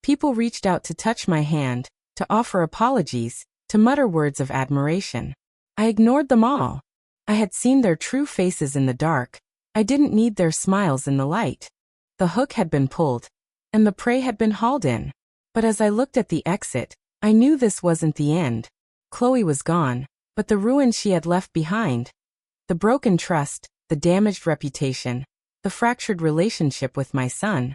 people reached out to touch my hand, to offer apologies, to mutter words of admiration. I ignored them all. I had seen their true faces in the dark. I didn't need their smiles in the light. The hook had been pulled, and the prey had been hauled in. But as I looked at the exit, I knew this wasn't the end. Chloe was gone, but the ruin she had left behind, the broken trust, the damaged reputation, the fractured relationship with my son,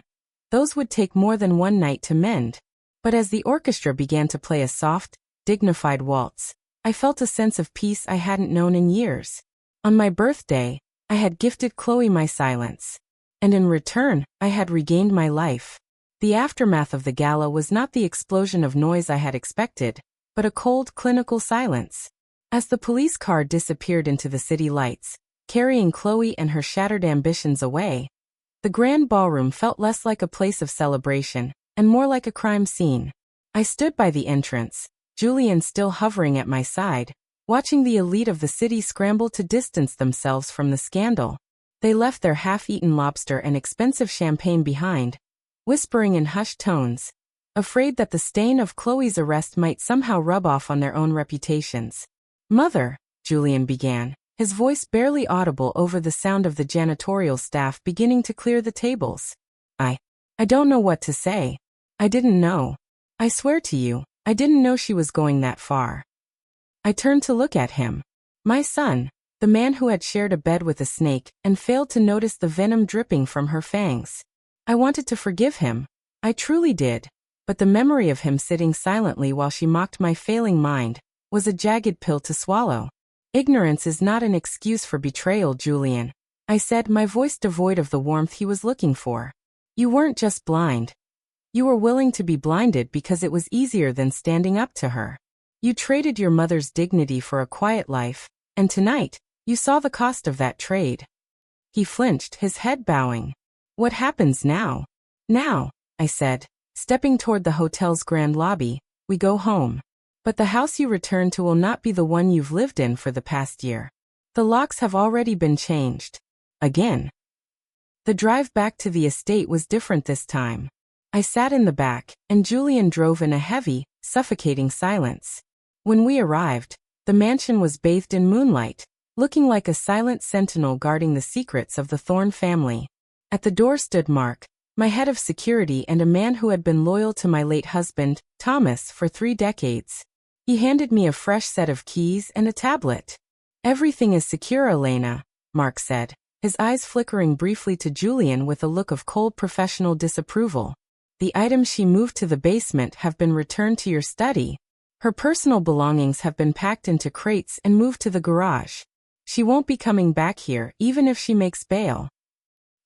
those would take more than one night to mend. But as the orchestra began to play a soft, dignified waltz, I felt a sense of peace I hadn't known in years. On my birthday, I had gifted Chloe my silence. And in return, I had regained my life. The aftermath of the gala was not the explosion of noise I had expected, but a cold, clinical silence. As the police car disappeared into the city lights, carrying Chloe and her shattered ambitions away, the grand ballroom felt less like a place of celebration, and more like a crime scene. I stood by the entrance, Julian still hovering at my side, watching the elite of the city scramble to distance themselves from the scandal. They left their half-eaten lobster and expensive champagne behind, whispering in hushed tones, afraid that the stain of Chloe's arrest might somehow rub off on their own reputations. "Mother," Julian began, his voice barely audible over the sound of the janitorial staff beginning to clear the tables. I don't know what to say. I didn't know. I swear to you, I didn't know she was going that far." I turned to look at him. My son, the man who had shared a bed with a snake and failed to notice the venom dripping from her fangs. I wanted to forgive him. I truly did. But the memory of him sitting silently while she mocked my failing mind was a jagged pill to swallow. "Ignorance is not an excuse for betrayal, Julian," I said, my voice devoid of the warmth he was looking for. "You weren't just blind. You were willing to be blinded because it was easier than standing up to her. You traded your mother's dignity for a quiet life, and tonight, you saw the cost of that trade." He flinched, his head bowing. "What happens now?" "Now," I said, stepping toward the hotel's grand lobby, "we go home. But the house you return to will not be the one you've lived in for the past year. The locks have already been changed. Again." The drive back to the estate was different this time. I sat in the back, and Julian drove in a heavy, suffocating silence. When we arrived, the mansion was bathed in moonlight, looking like a silent sentinel guarding the secrets of the Thorne family. At the door stood Mark, my head of security and a man who had been loyal to my late husband, Thomas, for 3 decades. He handed me a fresh set of keys and a tablet. "Everything is secure, Elena," Mark said, his eyes flickering briefly to Julian with a look of cold professional disapproval. "The items she moved to the basement have been returned to your study. Her personal belongings have been packed into crates and moved to the garage. She won't be coming back here even if she makes bail."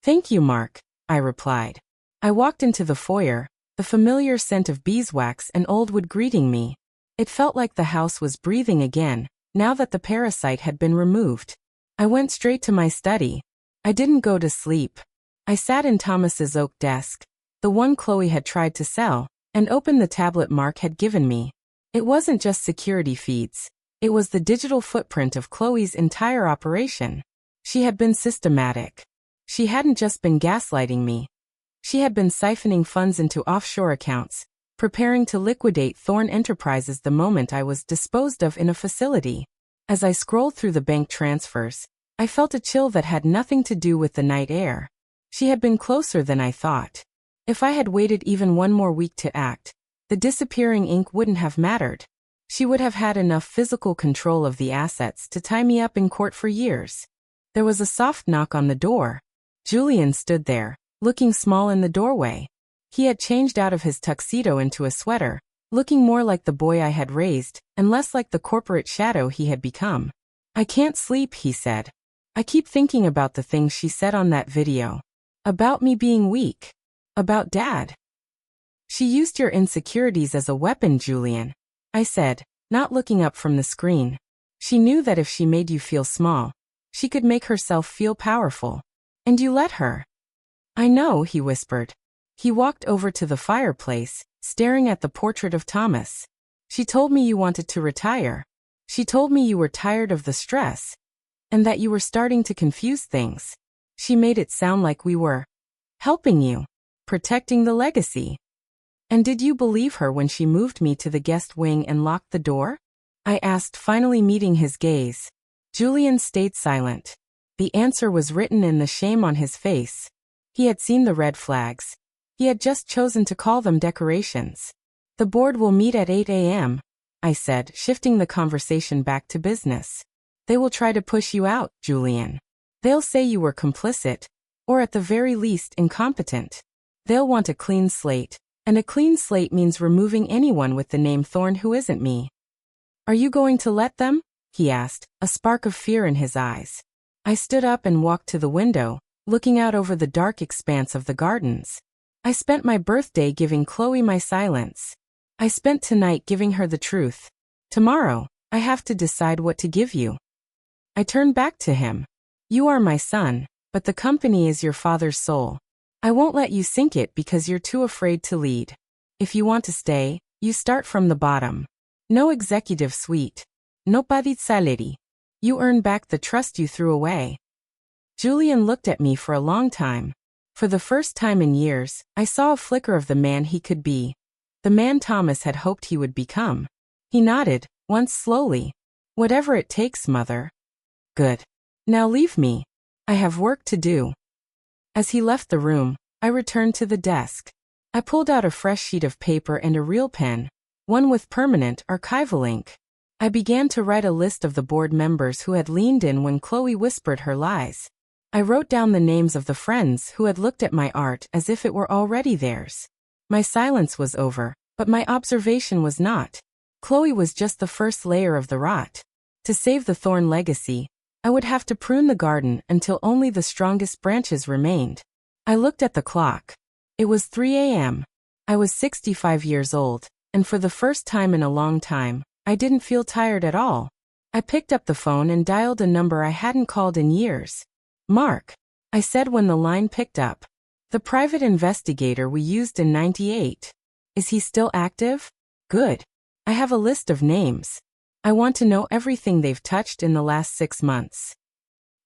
"Thank you, Mark," I replied. I walked into the foyer, the familiar scent of beeswax and old wood greeting me. It felt like the house was breathing again, now that the parasite had been removed. I went straight to my study. I didn't go to sleep. I sat in Thomas's oak desk, the one Chloe had tried to sell, and opened the tablet Mark had given me. It wasn't just security feeds. It was the digital footprint of Chloe's entire operation. She had been systematic. She hadn't just been gaslighting me. She had been siphoning funds into offshore accounts, preparing to liquidate Thorne Enterprises the moment I was disposed of in a facility. As I scrolled through the bank transfers, I felt a chill that had nothing to do with the night air. She had been closer than I thought. If I had waited even one more week to act, the disappearing ink wouldn't have mattered. She would have had enough physical control of the assets to tie me up in court for years. There was a soft knock on the door. Julian stood there, looking small in the doorway. He had changed out of his tuxedo into a sweater, looking more like the boy I had raised, and less like the corporate shadow he had become. "I can't sleep," he said. "I keep thinking about the things she said on that video. About me being weak. About Dad." "She used your insecurities as a weapon, Julian," I said, not looking up from the screen. "She knew that if she made you feel small, she could make herself feel powerful. And you let her." "I know," he whispered. He walked over to the fireplace, staring at the portrait of Thomas. "She told me you wanted to retire. She told me you were tired of the stress, and that you were starting to confuse things. She made it sound like we were helping you, protecting the legacy." "And did you believe her when she moved me to the guest wing and locked the door?" I asked, finally meeting his gaze. Julian stayed silent. The answer was written in the shame on his face. He had seen the red flags. He had just chosen to call them decorations. The board will meet at 8 a.m., I said, shifting the conversation back to business. They will try to push you out, Julian. They'll say you were complicit, or at the very least incompetent. They'll want a clean slate, and a clean slate means removing anyone with the name Thorne who isn't me. Are you going to let them? He asked, a spark of fear in his eyes. I stood up and walked to the window, looking out over the dark expanse of the gardens. I spent my birthday giving Chloe my silence. I spent tonight giving her the truth. Tomorrow, I have to decide what to give you. I turned back to him. You are my son, but the company is your father's soul. I won't let you sink it because you're too afraid to lead. If you want to stay, you start from the bottom. No executive suite. No paid salary. You earn back the trust you threw away. Julian looked at me for a long time. For the first time in years, I saw a flicker of the man he could be. The man Thomas had hoped he would become. He nodded, once slowly. Whatever it takes, mother. Good. Now leave me. I have work to do. As he left the room, I returned to the desk. I pulled out a fresh sheet of paper and a real pen, one with permanent archival ink. I began to write a list of the board members who had leaned in when Chloe whispered her lies. I wrote down the names of the friends who had looked at my art as if it were already theirs. My silence was over, but my observation was not. Chloe was just the first layer of the rot. To save the Thorne legacy, I would have to prune the garden until only the strongest branches remained. I looked at the clock. It was 3 a.m. I was 65 years old, and for the first time in a long time, I didn't feel tired at all. I picked up the phone and dialed a number I hadn't called in years. Mark, I said when the line picked up. The private investigator we used in '98. Is he still active? Good. I have a list of names. I want to know everything they've touched in the last 6 months.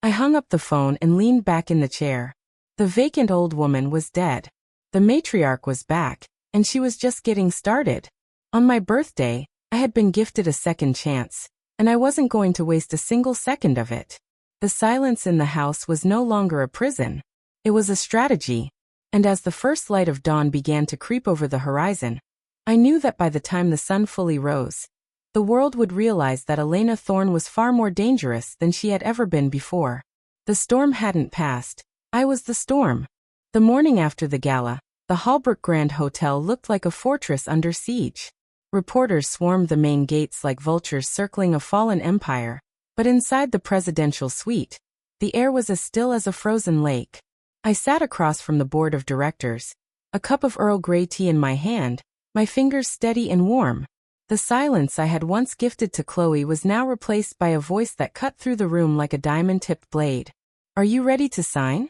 I hung up the phone and leaned back in the chair. The vacant old woman was dead. The matriarch was back, and she was just getting started. On my birthday, I had been gifted a second chance, and I wasn't going to waste a single second of it. The silence in the house was no longer a prison. It was a strategy, and as the first light of dawn began to creep over the horizon, I knew that by the time the sun fully rose, the world would realize that Elena Thorne was far more dangerous than she had ever been before. The storm hadn't passed. I was the storm. The morning after the gala, the Halbrook Grand Hotel looked like a fortress under siege. Reporters swarmed the main gates like vultures circling a fallen empire, but inside the presidential suite, the air was as still as a frozen lake. I sat across from the board of directors, a cup of Earl Grey tea in my hand, my fingers steady and warm. The silence I had once gifted to Chloe was now replaced by a voice that cut through the room like a diamond-tipped blade. Are you ready to sign?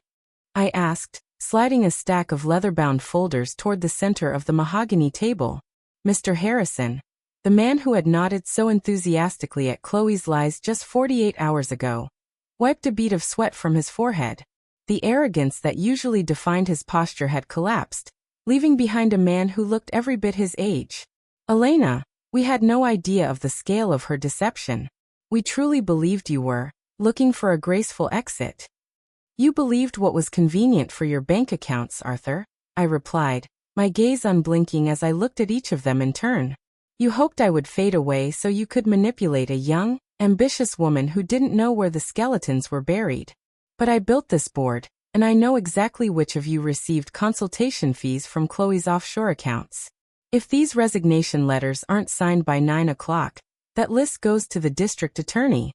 I asked, sliding a stack of leather-bound folders toward the center of the mahogany table. Mr. Harrison, the man who had nodded so enthusiastically at Chloe's lies just 48 hours ago, wiped a bead of sweat from his forehead. The arrogance that usually defined his posture had collapsed, leaving behind a man who looked every bit his age. Elena, we had no idea of the scale of her deception. We truly believed you were looking for a graceful exit. You believed what was convenient for your bank accounts, Arthur, I replied, my gaze unblinking as I looked at each of them in turn. You hoped I would fade away so you could manipulate a young, ambitious woman who didn't know where the skeletons were buried. But I built this board, and I know exactly which of you received consultation fees from Chloe's offshore accounts. If these resignation letters aren't signed by 9 o'clock, that list goes to the district attorney.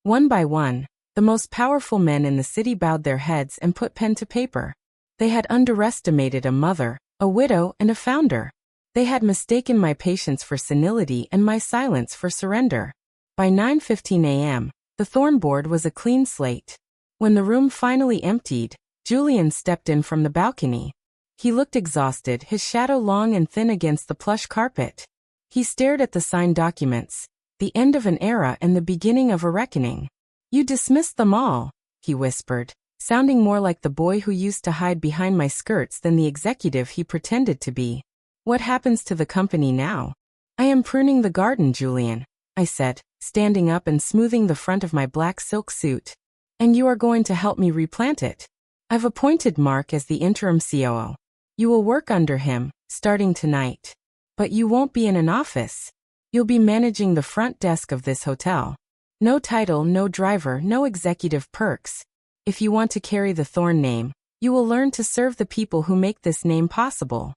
One by one, the most powerful men in the city bowed their heads and put pen to paper. They had underestimated a mother, a widow, and a founder. They had mistaken my patience for senility and my silence for surrender. By 9:15 a.m., the Thorne board was a clean slate. When the room finally emptied, Julian stepped in from the balcony. He looked exhausted, his shadow long and thin against the plush carpet. He stared at the signed documents, the end of an era and the beginning of a reckoning. You dismissed them all, he whispered, sounding more like the boy who used to hide behind my skirts than the executive he pretended to be. What happens to the company now? I am pruning the garden, Julian, I said, standing up and smoothing the front of my black silk suit. And you are going to help me replant it. I've appointed Mark as the interim COO. You will work under him, starting tonight. But you won't be in an office. You'll be managing the front desk of this hotel. No title, no driver, no executive perks. If you want to carry the Thorne name, you will learn to serve the people who make this name possible.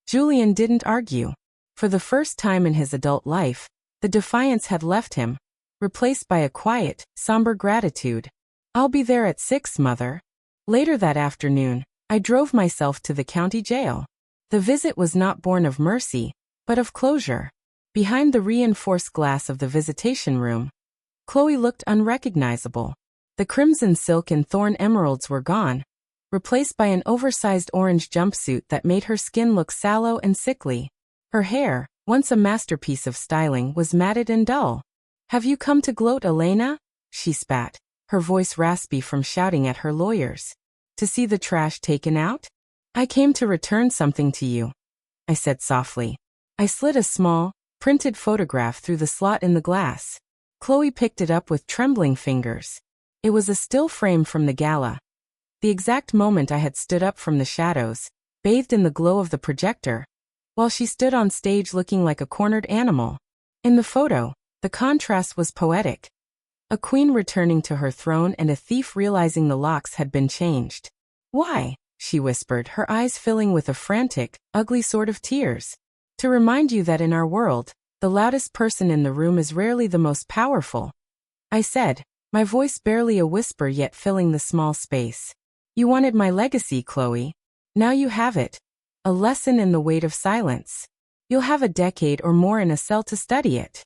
Julian didn't argue. For the first time in his adult life, the defiance had left him, replaced by a quiet, somber gratitude. I'll be there at 6, Mother. Later that afternoon, I drove myself to the county jail. The visit was not born of mercy, but of closure. Behind the reinforced glass of the visitation room, Chloe looked unrecognizable. The crimson silk and Thorne emeralds were gone, replaced by an oversized orange jumpsuit that made her skin look sallow and sickly. Her hair, once a masterpiece of styling, was matted and dull. Have you come to gloat, Elena? She spat, her voice raspy from shouting at her lawyers. To see the trash taken out? I came to return something to you, I said softly. I slid a small, printed photograph through the slot in the glass. Chloe picked it up with trembling fingers. It was a still frame from the gala. The exact moment I had stood up from the shadows, bathed in the glow of the projector, while she stood on stage looking like a cornered animal. In the photo, the contrast was poetic. A queen returning to her throne and a thief realizing the locks had been changed. Why? She whispered, her eyes filling with a frantic, ugly sort of tears. To remind you that in our world, the loudest person in the room is rarely the most powerful, I said, my voice barely a whisper yet filling the small space. You wanted my legacy, Chloe. Now you have it. A lesson in the weight of silence. You'll have a decade or more in a cell to study it.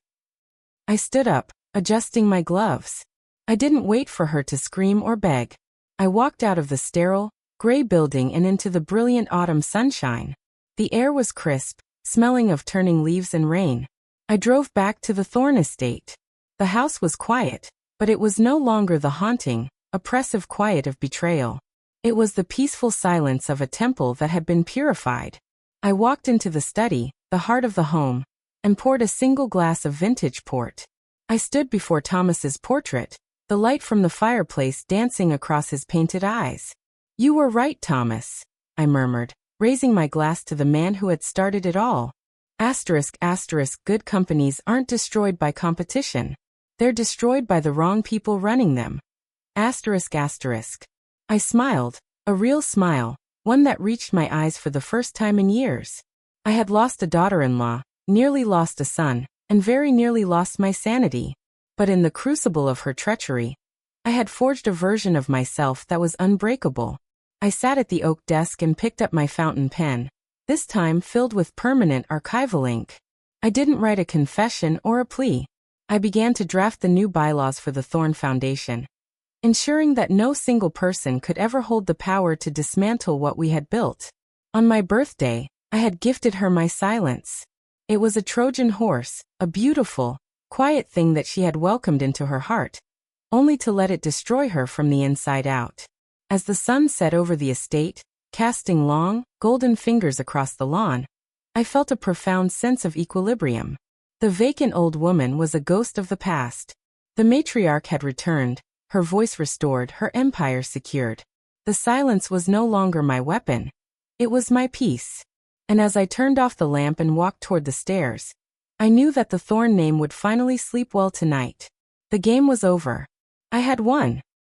I stood up, adjusting my gloves. I didn't wait for her to scream or beg. I walked out of the sterile, gray building and into the brilliant autumn sunshine. The air was crisp, smelling of turning leaves and rain. I drove back to the Thorne estate. The house was quiet, but it was no longer the haunting, oppressive quiet of betrayal. It was the peaceful silence of a temple that had been purified. I walked into the study, the heart of the home, and poured a single glass of vintage port. I stood before Thomas's portrait, the light from the fireplace dancing across his painted eyes. You were right, Thomas, I murmured, raising my glass to the man who had started it all. Asterisk, asterisk, good companies aren't destroyed by competition. They're destroyed by the wrong people running them. Asterisk, asterisk. I smiled, a real smile, one that reached my eyes for the first time in years. I had lost a daughter-in-law, nearly lost a son, and very nearly lost my sanity. But in the crucible of her treachery, I had forged a version of myself that was unbreakable. I sat at the oak desk and picked up my fountain pen, this time filled with permanent archival ink. I didn't write a confession or a plea. I began to draft the new bylaws for the Thorne Foundation, ensuring that no single person could ever hold the power to dismantle what we had built. On my birthday, I had gifted her my silence. It was a Trojan horse, a beautiful, quiet thing that she had welcomed into her heart, only to let it destroy her from the inside out. As the sun set over the estate, casting long, golden fingers across the lawn, I felt a profound sense of equilibrium. The vacant old woman was a ghost of the past. The matriarch had returned, her voice restored, her empire secured. The silence was no longer my weapon. It was my peace. And as I turned off the lamp and walked toward the stairs, I knew that the Thorne name would finally sleep well tonight. The game was over. I had won.